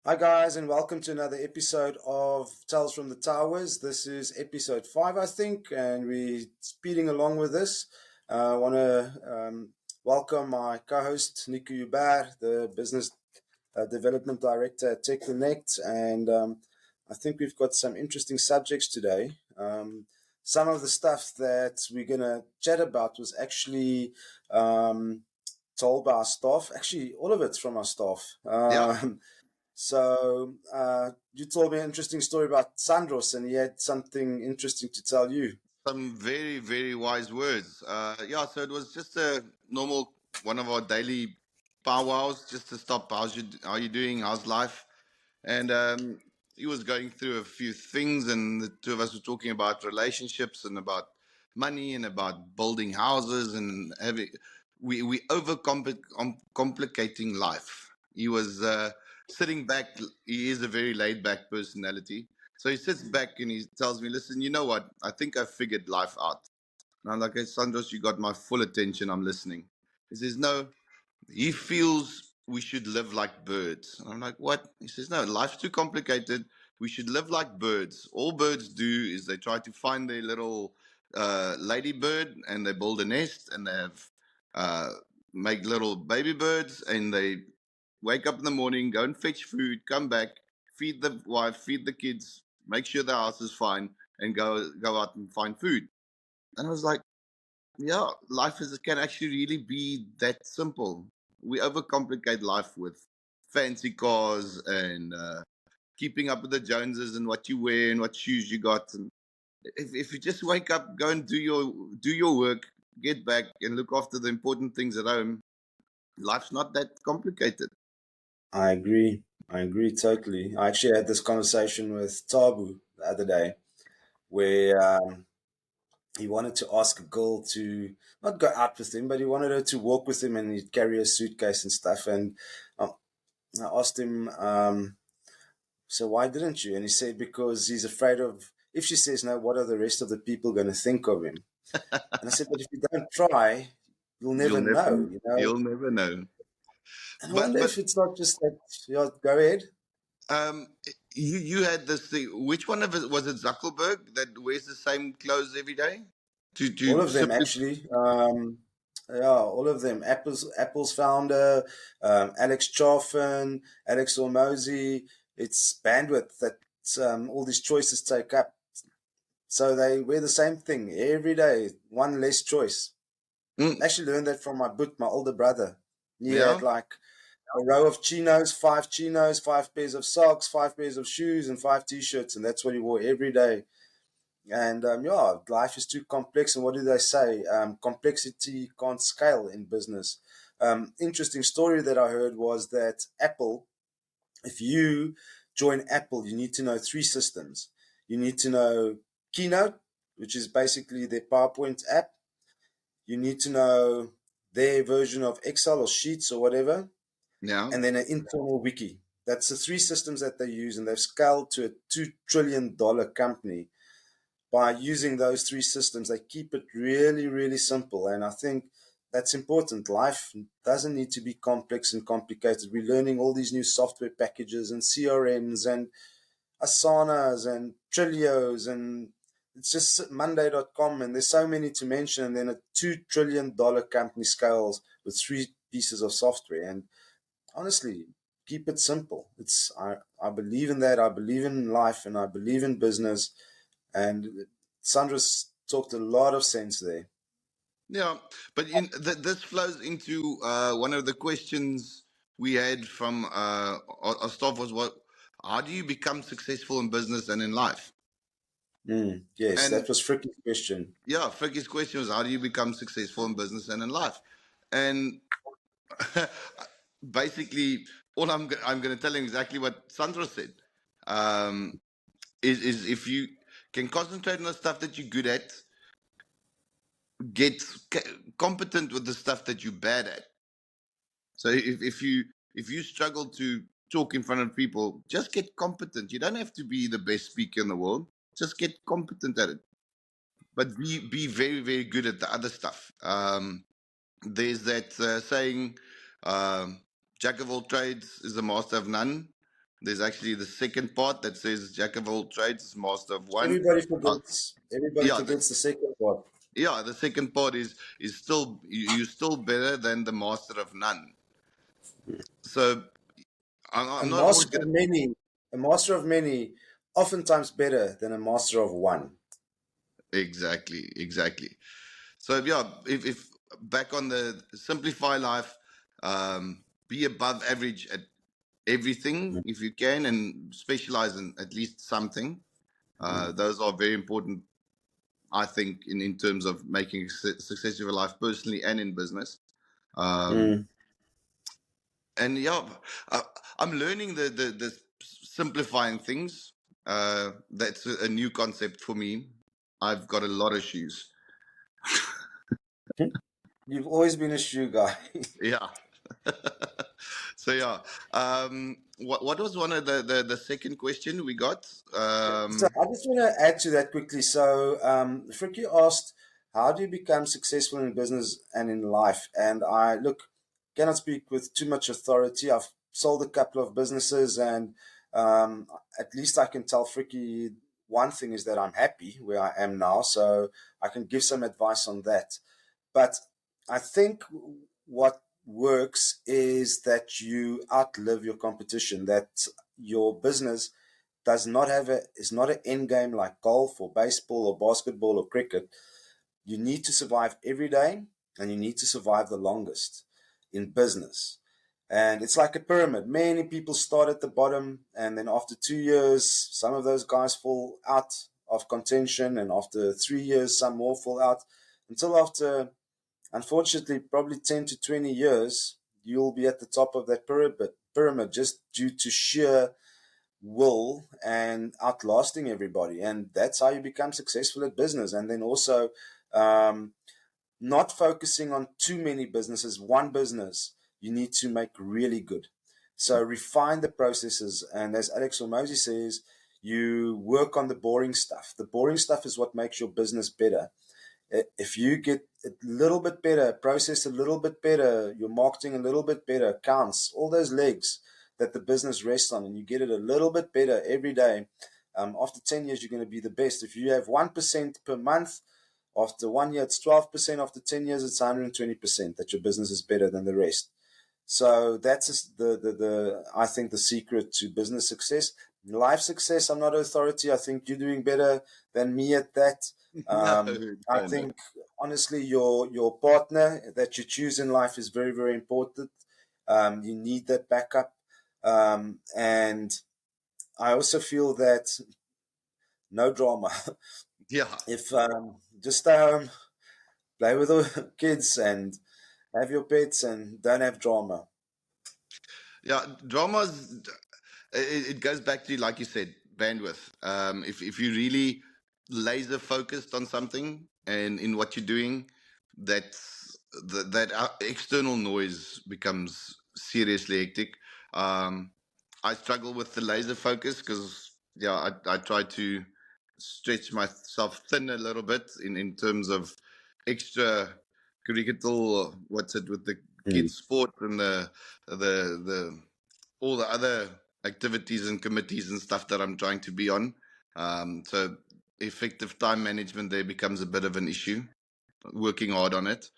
Hi, guys, and welcome to another episode of Tales from the Towers. This is episode 5, I think, and we're speeding along with this. I want to welcome my co host, Niku Joubert, the business development director at Tech Connect. And I think we've got some interesting subjects today. Some of the stuff that we're going to chat about was actually told by our staff. Actually, all of it's from our staff. Yeah, You told me an interesting story about Sandros, and he had something interesting to tell you. some very, very wise words. Yeah, so it was just a normal one of our daily powwows just to stop. How you doing? How's life? And he was going through a few things, and the two of us were talking about relationships and about money and about building houses and having. We over complicating life. He was sitting back. He is a very laid back personality. So he sits back and he tells me, "Listen, you know what? I think I figured life out." And I'm like, "Hey, Sandros, you got my full attention. I'm listening." He says, "No, he feels we should live like birds." And I'm like, "What?" He says, "No, life's too complicated. We should live like birds. All birds do is they try to find their little ladybird and they build a nest and they have uh, make little baby birds and they wake up in the morning, go and fetch food, come back, feed the wife, feed the kids, make sure the house is fine, and go out and find food." And I was like, yeah, life is can actually really be that simple. We overcomplicate life with fancy cars and keeping up with the Joneses and what you wear and what shoes you got. And if you just wake up, go and do your work, get back and look after the important things at home, life's not that complicated. I agree. I agree totally. I actually had this conversation with Tabu the other day where he wanted to ask a girl to not go out with him, but he wanted her to walk with him and he'd carry a suitcase and stuff. And um, I asked him, so why didn't you? And he said, because he's afraid of, if she says no, what are the rest of the people going to think of him? And I said, but if you don't try, you'll never You'll never know, you know? you'll never know. And I But wonder but if it's not just that, yeah, go ahead. um you had this thing. Which one of it was it? Zuckerberg that wears the same clothes every day All to of them, simply. actually. Yeah, all of them. Apple's founder, Alex Chaffin, Alex Hormozy. It's bandwidth that all these choices take up. So they wear the same thing every day, one less choice. Mm, I actually learned that from my older brother. He yeah. had like a row of chinos, 5 pairs of socks, 5 pairs of shoes, and 5 t-shirts, and that's what he wore every day. And yeah, life is too complex. And what do they say? Complexity can't scale in business. Interesting story that I heard was that Apple, if you join Apple, you need to know 3 systems. You need to know Keynote, which is basically their PowerPoint app. You need to know their version of Excel or Sheets or whatever, Yeah. and then an internal wiki. That's the 3 systems that they use, and they've scaled to a $2 trillion company by using those 3 systems. They keep it really, really simple. And I think that's important. Life doesn't need to be complex and complicated. We're learning all these new software packages and CRMs and Asanas and Trilios and it's just Monday.com and there's so many to mention. And then a $2 trillion company scales with 3 pieces of software. And honestly, keep it simple. I believe in that. I believe in life and I believe in business. And Sandra's talked a lot of sense there. Yeah. But this flows into one of the questions we had from our staff was what how do you become successful in business and in life? Yes, And that was Fricky's question. yeah, Fricky's question was how do you become successful in business and in life? And basically all I'm going to tell him exactly what Sandra said. Um, is if you can concentrate on the stuff that you're good at, get competent with the stuff that you're bad at. So if you struggle to talk in front of people, just get competent. You don't have to be the best speaker in the world. Just get competent at it. But be very very good at the other stuff. There's that saying, um, "Jack of all trades is the master of none." There's actually the second part that says Jack of all trades, master of one. Everybody Uh, forgets. Everybody yeah, forgets the second part. yeah. The second part is still you're still better than the master of none. So A I'm not always master of gonna many, a master of many, oftentimes better than a master of one. exactly. So yeah, if back on the simplify life, be above average at everything if you can, and specialize in at least something. Those are very important, I think, in terms of making success of your life personally and in business. Um, Mm. and yeah, uh, I'm learning the simplifying things. That's a new concept for me. I've got a lot of shoes. You've always been a shoe guy. Yeah. So yeah, what was one of the second question we got? So I just want to add to that quickly. So Fricky asked, "How do you become successful in business and in life?" And I look cannot speak with too much authority. I've sold a couple of businesses, and um, at least I can tell Fricky one thing is that I'm happy where I am now, so I can give some advice on that. But I think what works is that you outlive your competition. That your business does not have a is not an end game like golf or baseball or basketball or cricket. You need to survive every day, and you need to survive the longest in business. And it's like a pyramid. Many people start at the bottom, and then after 2 years, some of those guys fall out of contention, and after 3 years, some more fall out, until after, unfortunately, probably 10 to 20 years, you'll be at the top of that pyramid just due to sheer will and outlasting everybody. And that's how you become successful at business. And then also, um, not focusing on too many businesses, one business you need to make really good. So refine the processes. And as Alex Hormozy says, you work on the boring stuff. The boring stuff is what makes your business better. If you get a little bit better, process a little bit better, your marketing a little bit better, accounts, all those legs that the business rests on, and you get it a little bit better every day, after 10 years, you're going to be the best. If you have 1% per month, after 1 year, it's 12%. After 10 years, it's 120% that your business is better than the rest. So that's the I think the secret to business success. Life success, I'm not an authority. I think you're doing better than me at that. No, I no. think honestly, your partner that you choose in life is very, very important. You need that backup. And I also feel that no drama. Yeah, If just stay home, play with the kids, and have your pets, and don't have drama. yeah. Dramas. It goes back to, like you said, bandwidth. If you really laser focused on something and in what you're doing, that external noise becomes seriously hectic. Um, I struggle with the laser focus because yeah, I try to stretch myself thin a little bit in terms of extra curricular, what's it, with the Mm. kids sport and the all the other activities and committees and stuff that I'm trying to be on. So effective time management there becomes a bit of an issue. Working hard on it.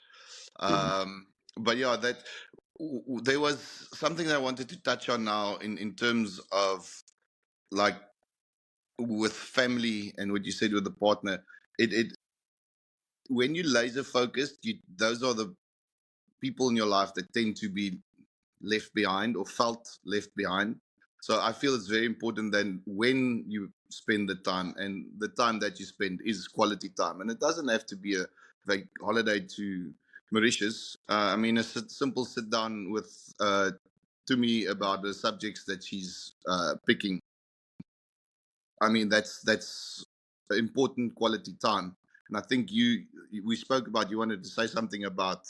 But yeah, there was something that I wanted to touch on now in terms of, like, with family and what you said with the partner. It when you laser focused, those are the people in your life that tend to be left behind or felt left behind. So I feel it's very important then when you spend the time, and the time that you spend is quality time, and it doesn't have to be a like holiday to Mauritius. I mean, a simple sit down with to me about the subjects that she's picking. I mean, that's important quality time. And I think we spoke about, you wanted to say something about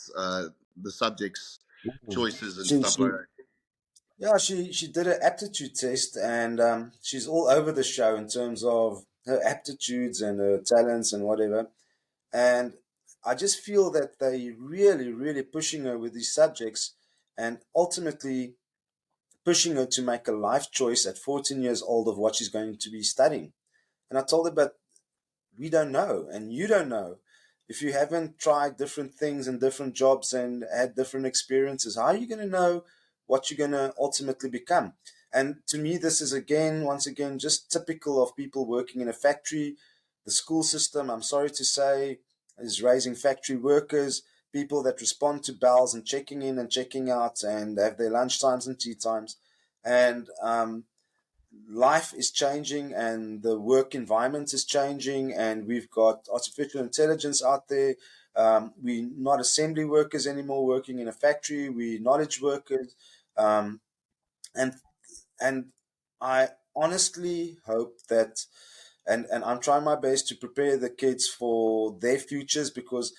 the subjects Mm. choices and She, stuff like she, that. yeah, she did an aptitude test, and she's all over the show in terms of her aptitudes and her talents and whatever. And I just feel that they really, really pushing her with these subjects, and ultimately pushing her to make a life choice at 14 years old of what she's going to be studying. And I told her, but we don't know, and you don't know. If you haven't tried different things and different jobs and had different experiences, how are you going to know what you're going to ultimately become? And to me, this is once again, just typical of people working in a factory. The school system, I'm sorry to say, is raising factory workers, people that respond to bells and checking in and checking out and have their lunch times and tea times. And life is changing and the work environment is changing, and we've got artificial intelligence out there. We're not assembly workers anymore working in a factory. We're knowledge workers. Um, and and I honestly hope that, and I'm trying my best to prepare the kids for their futures, because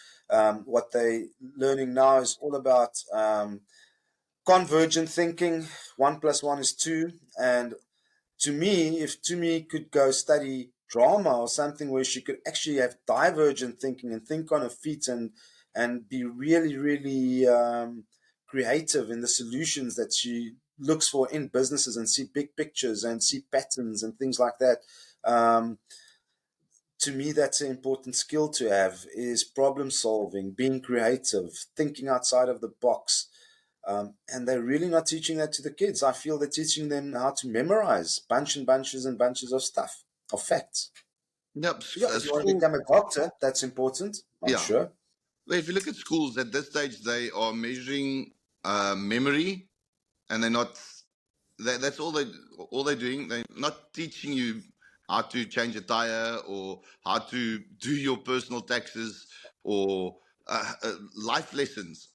what they learning now is all about convergent thinking. 1 plus 1 is 2. And to me, if Tumi could go study drama or something where she could actually have divergent thinking and think on her feet and be really, really creative in the solutions that she looks for in businesses and see big pictures and see patterns and things like that. Um, to me, that's an important skill to have, is problem solving, being creative, thinking outside of the box. And they're really not teaching that to the kids. I feel they're teaching them how to memorize bunches and bunches of stuff, of facts. Yep. Yeah, if you want to School. become a doctor, that's important, I'm Yeah. sure. Well, if you look at schools at this stage, they are measuring memory, and they're not. That's all they're doing. They're not teaching you how to change a tire or how to do your personal taxes or life lessons.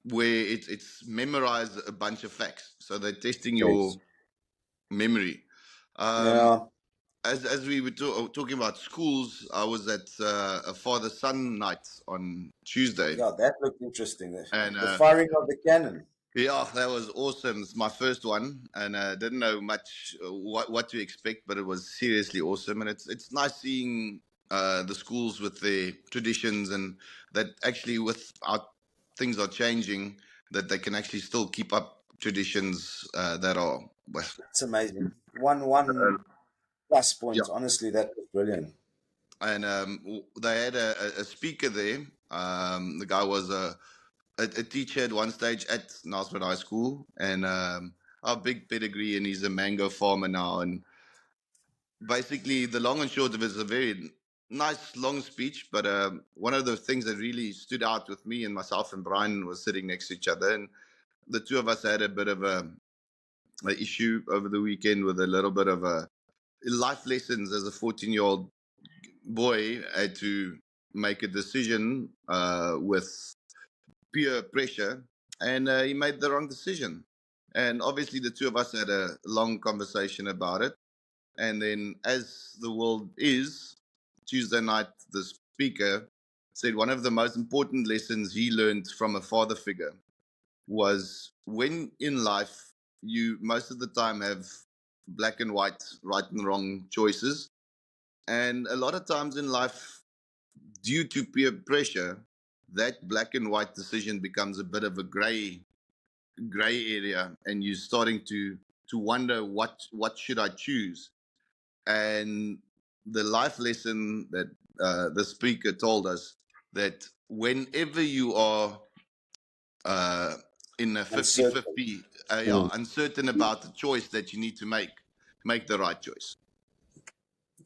Where it's memorize a bunch of facts. So they're testing your Yes. memory. Um, Yeah. as we were talking about schools, I was at a father son night on Tuesday, Yeah, that looked interesting. and The firing of the cannon. yeah, that was awesome. It's my first one, and didn't know much what to expect, but it was seriously awesome. And it's nice seeing the schools with their traditions, and that actually with our things are changing, that they can actually still keep up traditions that are well, It's amazing. One plus yeah. point. Honestly, that was brilliant. And they had a speaker there. The guy was a teacher at one stage at Nasrid High School, and a big pedigree, and he's a mango farmer now. And basically, the long and short of it is a very nice long speech. But one of the things that really stood out with me, and myself and Brian was sitting next to each other, and the two of us had a bit of a issue over the weekend with a little bit of a life lessons as a 14-year-old boy had to make a decision with peer pressure, and he made the wrong decision. And obviously, the two of us had a long conversation about it. And then, as the world is, Tuesday night, the speaker said one of the most important lessons he learned from a father figure was when in life you most of the time have black and white, right and wrong choices. And a lot of times in life, due to peer pressure, that black and white decision becomes a bit of a gray area, and you're starting to wonder what should I choose. And the life lesson that the speaker told us, that whenever you are uh, in a Uncertain. 50-50, yeah, Mm. uncertain about the choice that you need to make the right choice.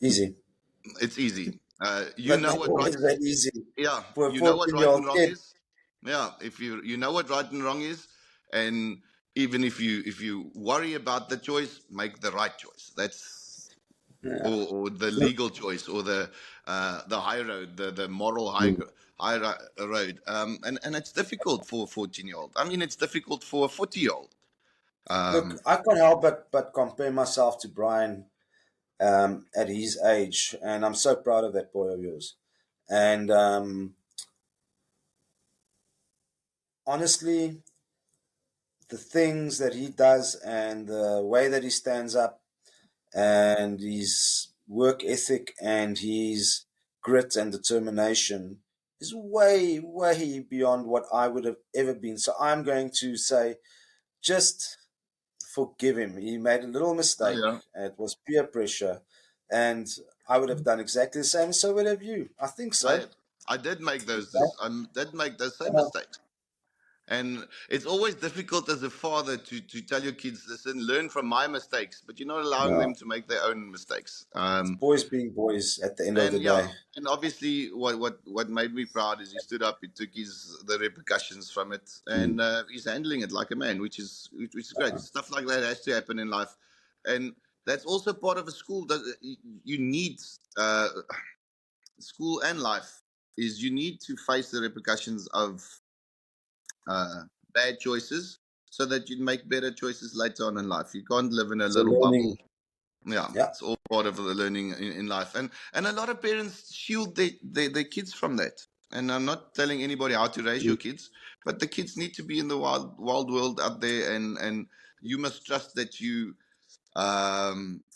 Easy. It's easy. You But know not what right always that easy Yeah, for a you know what 14-year right and old wrong kid. is. Yeah, if you know what right and wrong is, and even if you worry about the choice, make the right choice. That's Yeah. or the Look, legal choice, or the high road, the moral mm. road. And it's difficult for a 14-year-old. I mean, it's difficult for a 40-year-old. Look, Um, I can't help but compare myself to Brian at his age, and I'm so proud of that boy of yours. And honestly, the things that he does and the way that he stands up and his work ethic and his grit and determination is way, way beyond what I would have ever been. So I'm going to say, just forgive him. He made a little Oh mistake. yeah. It was peer pressure, and I would have done exactly the same. So would have you. I think so. I I did make those. Okay. Did make those same Uh, mistakes. And it's always difficult as a father to tell your kids, listen, learn from my mistakes, but you're not allowing yeah. them to make their own mistakes. It's boys being boys at the end of the And yeah, day. and obviously, what made me proud is he stood up, he took the repercussions from it, Mm. and he's handling it like a man, which is great. Stuff like that has to happen in life, and that's also part of a school. That you need school and life is you need to face the repercussions of uh, bad choices so that you make better choices later on in life. You can't live in a It's a little learning. bubble. Yeah, Yeah. it's all part of the learning in life, and a lot of parents shield their kids from that. And I'm not telling anybody how to raise your Mm. kids, but the kids need to be in the wild world out there, and you must trust that you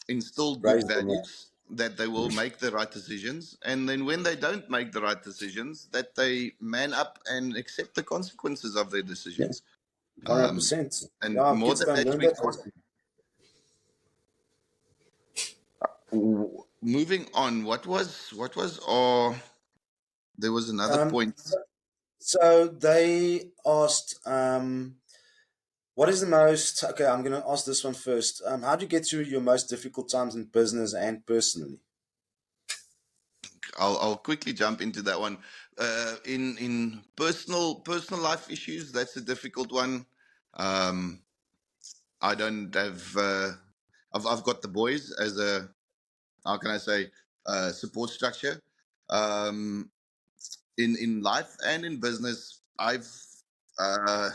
instill good Raise them up. values, that they will make the right decisions, and then when they don't make the right decisions, that they man up and accept the consequences of their Yeah. decisions. Um, 100%. and Yeah, more kids than don't that, learn we that can't. lesson. Moving on, what was our there was another Um, point. so they asked, what is the most, okay, I'm going to ask this one first. How do you get through your most difficult times in business and personally? I'll quickly jump into that one. In personal life issues, that's a difficult one. Um, I don't have. I've got the boys as a, how can I say, support structure. Um, in life and in business, uh,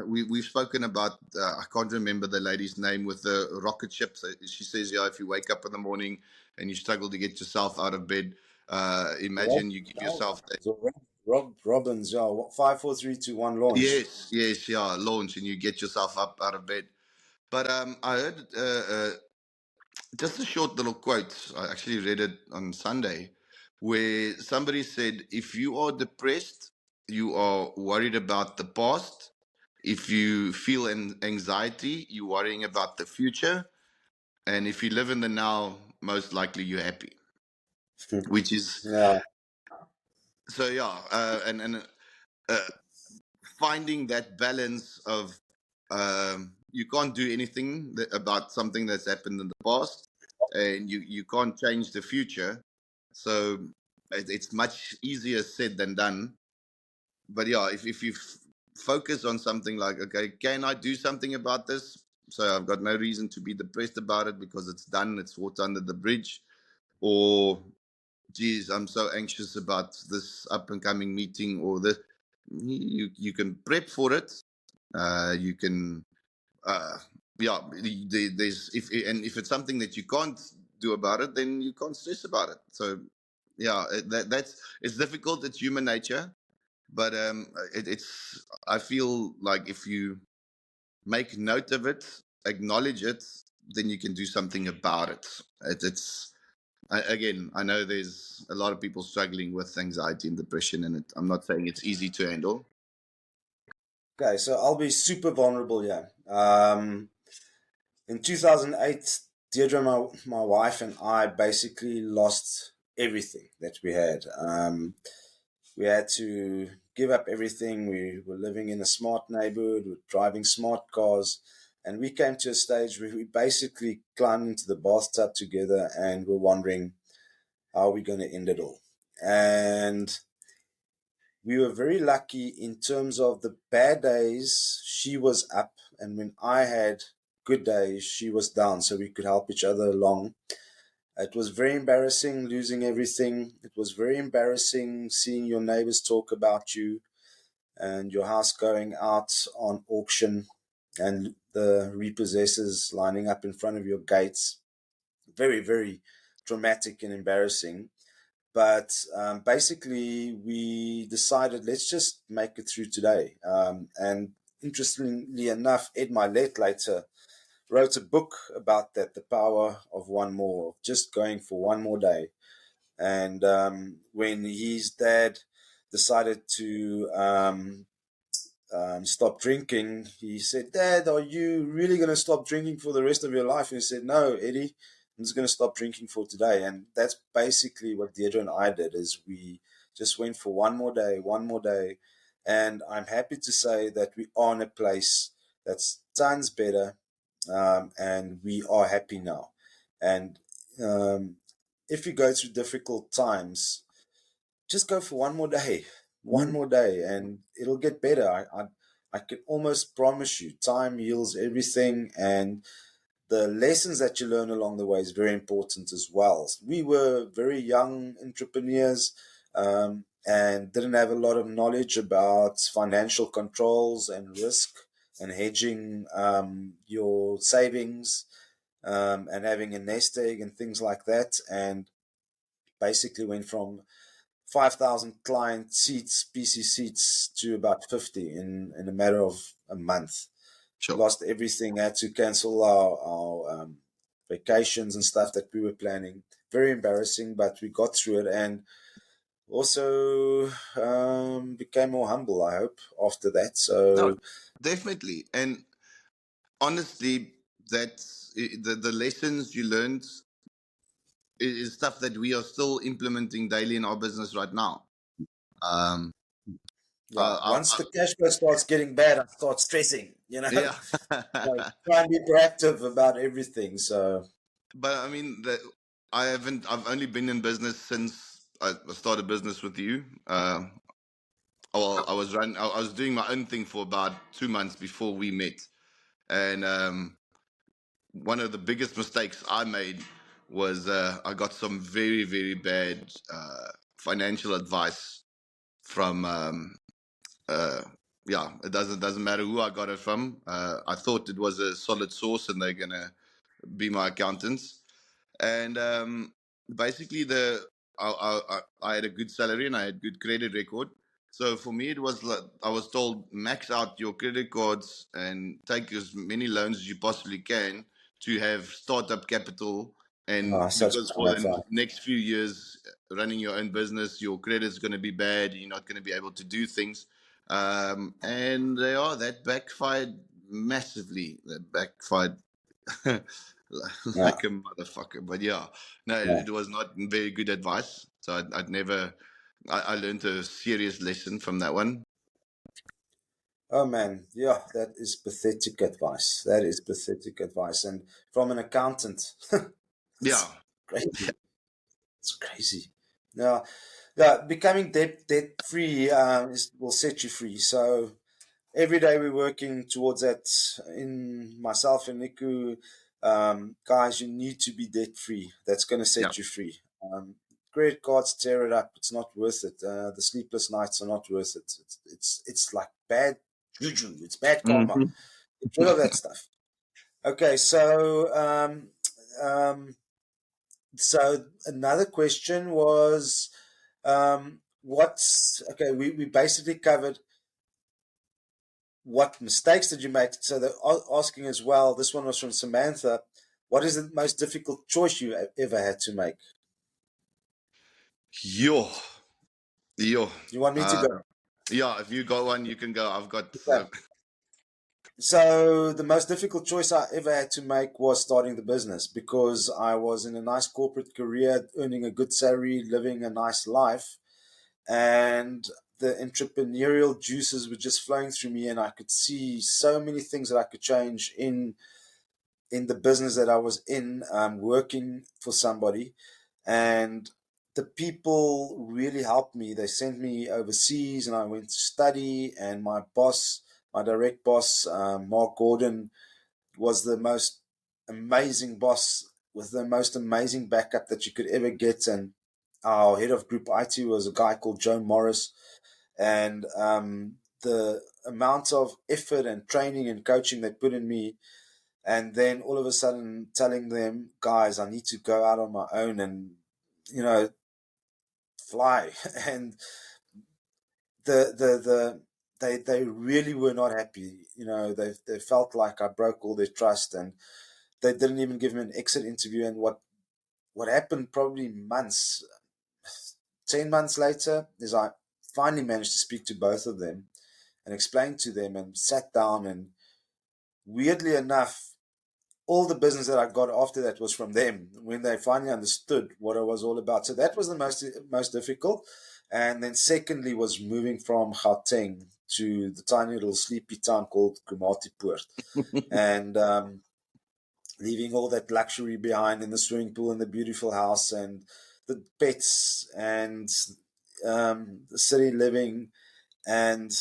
we've spoken about. I can't remember the lady's name with the rocket ship. So she says, "Yeah, if you wake up in the morning and you struggle to get yourself out of bed, Rob, imagine you give oh, yourself that." so Rob Robbins, yeah, 5, 4, 3, 2, 1 launch. Yes, yeah, launch and you get yourself up out of bed. But I heard just a short little quote. I actually read it on Sunday, where somebody said, "If you are depressed, you are worried about the past. If you feel anxiety, you're worrying about the future. And if you live in the now, most likely you're happy." Which is Yeah, so, yeah, and uh, finding that balance of you can't do anything about something that's happened in the past, and you can't change the future. So it's much easier said than done. But yeah, if you focus on something like, okay, can I do something about this? So I've got no reason to be depressed about it because it's done, it's water under the bridge. Or, geez, I'm so anxious about this up and coming meeting or this. You can prep for it. You can, uh, yeah. There's if it's something that you can't do about it, then you can't stress about it. So, yeah, that's it's difficult. It's human nature, but it's. I feel like if you make note of it, acknowledge it, then you can do something about it. It's again, I know there's a lot of people struggling with anxiety and depression, and I'm not saying it's easy to handle. okay, so I'll be super vulnerable here. In 2008, Deirdre, my wife, and I basically lost everything that we had. We had to give up everything. We were living in a smart neighborhood, we were driving smart cars, and we came to a stage where we basically climbed into the bathtub together and were wondering how are we going to end it all. And we were very lucky in terms of the bad days, she was up, and when I had good days, she was down, so we could help each other along. It was very embarrassing losing everything. It was very embarrassing seeing your neighbors talk about you and your house going out on auction and the repossessors lining up in front of your gates. Very, very traumatic and embarrassing. But basically, we decided let's just make it through today. And interestingly enough, Ed Milet later wrote a book about that, the power of one more, of just going for one more day. And when his dad decided to stopped drinking, he said, "Dad, are you really going to stop drinking for the rest of your life?" And he said, "No, Eddie, I'm just going to stop drinking for today." And that's basically what Deirdre and I did, is we just went for one more day, one more day. And I'm happy to say that we are in a place that's tons better, and we are happy now. And um, if you go through difficult times, just go for one more day, and it'll get better. I can almost promise you, time heals everything, and the lessons that you learn along the way is very important as well. We were very young entrepreneurs, and didn't have a lot of knowledge about financial controls and risk and hedging your savings, and having a nest egg and things like that. And basically went from 5,000 client seats, PC seats, to about 50 in a matter of a month. Sure. Lost everything, had to cancel our vacations and stuff that we were planning. Very embarrassing, but we got through it, and also became more humble, I hope, after that. No, So, definitely. And honestly, that's the lessons you learned is stuff that we are still implementing daily in our business right now. Um, yeah, once I, the cash flow starts getting bad, I start stressing, yeah. Like, try and be proactive about everything. So, But I mean, I haven't. I've only been in business since I started business with you. Well, I was doing my own thing for about 2 months before we met, and one of the biggest mistakes I made was I got some very very bad financial advice from. Uh, yeah, it doesn't matter who I got it from. I thought it was a solid source, and they're gonna be my accountants. And basically, I had a good salary and I had good credit record. So for me, it was like I was told max out your credit cards and take as many loans as you possibly can to have startup capital. And such because for bad the advice. next few years, running your own business, your credit's going to be bad. You're not going to be able to do things. And they are that backfired massively. That backfired Yeah, like a motherfucker. But yeah, no, yeah. it was not very good advice. So I'd never. I learned a serious lesson from that one. Oh man, yeah, that is pathetic advice. That is pathetic advice, and from an accountant. Yeah, It's crazy. It's crazy. Yeah, yeah. Becoming debt free will set you free. So every day we're working towards that. In myself and Niku, guys, you need to be debt free. That's going to yeah. set you free. Credit cards tear it up. It's not worth it. The sleepless nights are not worth it. It's like bad juju. It's bad karma. Mhm. Get rid of that stuff. Okay, um, so another question was, what's okay? We basically covered what mistakes did you make. So they're asking as well. This one was from Samantha. What is the most difficult choice you ever had to make? Yo, yo. You want me to Uh, go? yeah, if you got one, you can go. I've got. Okay. So the most difficult choice I ever had to make was starting the business, because I was in a nice corporate career, earning a good salary, living a nice life, and the entrepreneurial juices were just flowing through me, and I could see so many things that I could change in the business that I was in, working for somebody. And the people really helped me. They sent me overseas, and I went to study. And my boss, my direct boss, Mark Gordon, was the most amazing boss, with the most amazing backup that you could ever get. And our head of group IT was a guy called Joe Morris. And the amount of effort and training and coaching they put in me, and then all of a sudden telling them, guys, I need to go out on my own and, you know, fly. And the they really were not happy. They felt like I broke all their trust, and they didn't even give me an exit interview. And what happened probably 10 months later, is I finally managed to speak to both of them. and explained to them and sat down. And weirdly enough, all the business that I got after that was from them when they finally understood what I was all about. So that was the most difficult. And then secondly was moving from Gauteng to the tiny little sleepy town called Komatipoort. And leaving all that luxury behind in the swimming pool and the beautiful house and the pets and the city living. And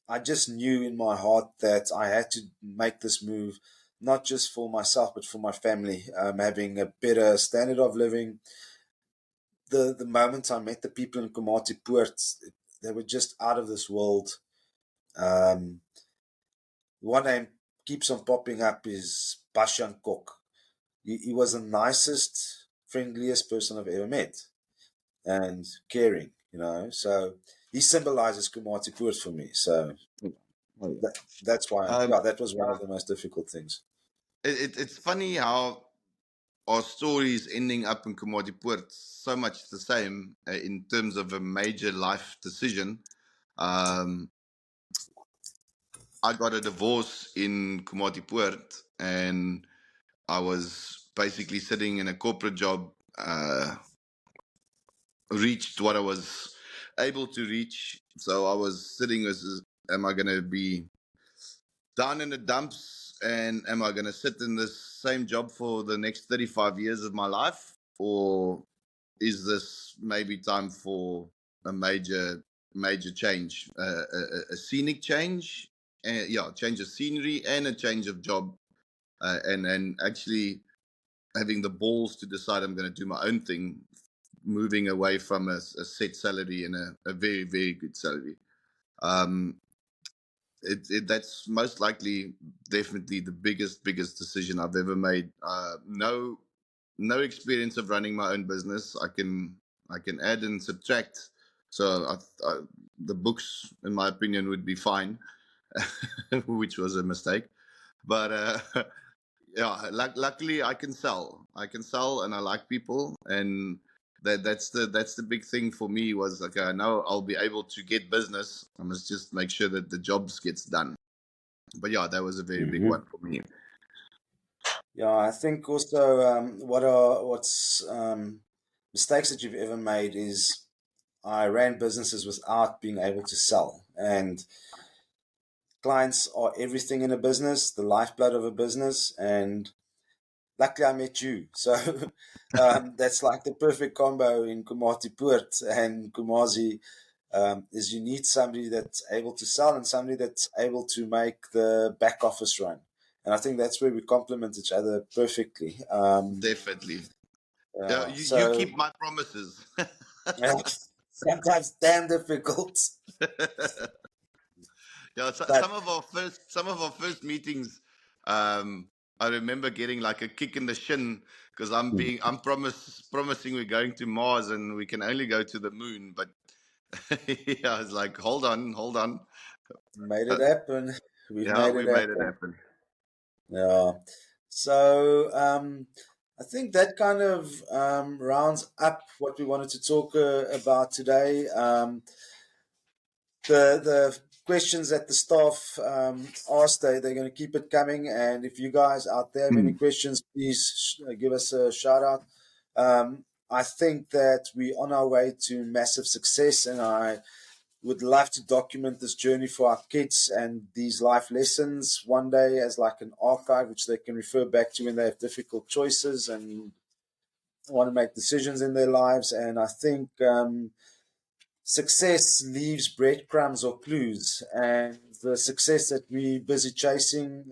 I just knew in my heart that I had to make this move, not just for myself, but for my family, having a better standard of living. The moment I met the people in Komatipoort, they were just out of this world. Um, One name keeps on popping up is Bashan Kok. He was the nicest, friendliest person I've ever met, and caring, So he symbolizes Komatipoort for me. So Oh, yeah. that's why, Um, yeah, that was one of the most difficult things. it's funny how our stories ending up in Komatipoort so much the same in terms of a major life decision. Um, I got a divorce in Komatipoort, and I was basically sitting in a corporate job, reached what I was able to reach. So I was sitting as, am I going to be down in the dumps, and am I going to sit in this same job for the next 35 years of my life? Or is this maybe time for a major change, a scenic change, yeah, change of scenery and a change of job, and actually having the balls to decide I'm going to do my own thing, moving away from a set salary and a very very good salary. Um, that's most likely definitely the biggest decision I've ever made. No experience of running my own business. I can add and subtract. So the books, in my opinion, would be fine, which was a mistake. But yeah, luckily I can sell. I can sell, and I like people, and that's the big thing for me was, okay, I know I'll be able to get business. I must just make sure that the jobs gets done. But yeah, that was a very big Hmm. one for me. Yeah, I think also what's mistakes that you've ever made is I ran businesses without being able to sell, and clients are everything in a business, the lifeblood of a business, and luckily I met you. So that's like the perfect combo in Komatipoort and Kumazi. Is you need somebody that's able to sell and somebody that's able to make the back office run. And I think that's where we complement each other perfectly. Definitely. Yeah, you So keep my promises. sometimes damn difficult, Yeah, so, but some of our first meetings, um, I remember getting like a kick in the shin because I'm promising we're going to Mars and we can only go to the moon. But yeah, I was like, hold on. made Uh, it happen. We've yeah, made it we made it happen. happen. Yeah. So I think that kind of rounds up what we wanted to talk about today. The questions that the staff asked, they're going to keep it coming. And if you guys out there have any Mm, questions, please give us a shout out. I think that we're on our way to massive success, and I would love to document this journey for our kids and these life lessons one day as like an archive which they can refer back to when they have difficult choices and want to make decisions in their lives. And I think success leaves breadcrumbs or clues, and the success that we're busy chasing,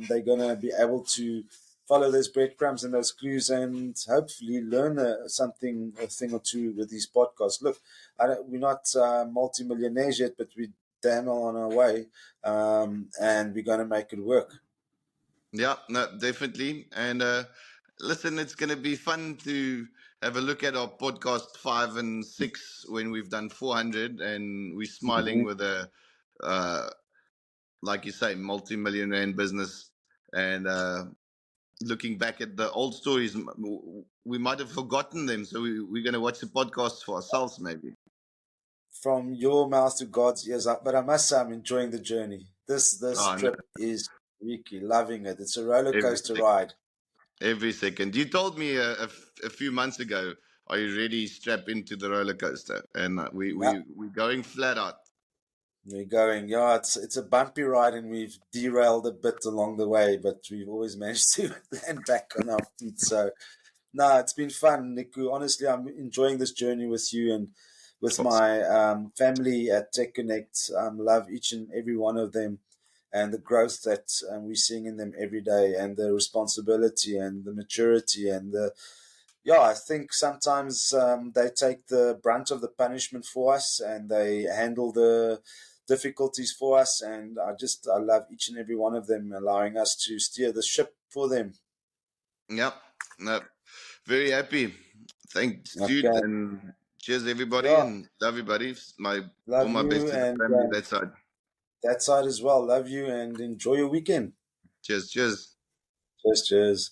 they're going to be able to follow those breadcrumbs and those clues and hopefully learn a thing or two with these podcasts. Look, we're not multi-millionaires yet, but we're damn well on our way, and we're going to make it work. yeah, no, definitely. And listen, it's going to be fun to have a look at our podcast 5 and 6 when we've done 400, and we're smiling Mhm. with a uh, like you say, multi-million rand business, and looking back at the old stories, we might have forgotten them. So we're going to watch the podcast for ourselves, maybe. from your mouth to God's ears. But I must say, I'm enjoying the journey. This Oh, no, trip is Ricky, loving it. It's a roller every coaster second. ride. Every second. You told me a few months ago, are you ready? Strap into the roller coaster. And Yeah, we're going flat out. we're going. Yeah, it's a bumpy ride, and we've derailed a bit along the way, but we've always managed to land back on our feet. So no, it's been fun, Niku. Honestly, I'm enjoying this journey with you and with Awesome. my family at Tech Connect. Love each and every one of them and the growth that we're seeing in them every day and the responsibility and the maturity and the, yeah, I think sometimes they take the brunt of the punishment for us and they handle the difficulties for us. And I love each and every one of them, allowing us to steer the ship for them. Yep. No, very happy. Thanks, Jude. Okay. And cheers, everybody. Yeah. And love you, buddy. All Love my best you to the and family that side. that side as well. Love you and enjoy your weekend. Cheers. Cheers. Cheers, cheers.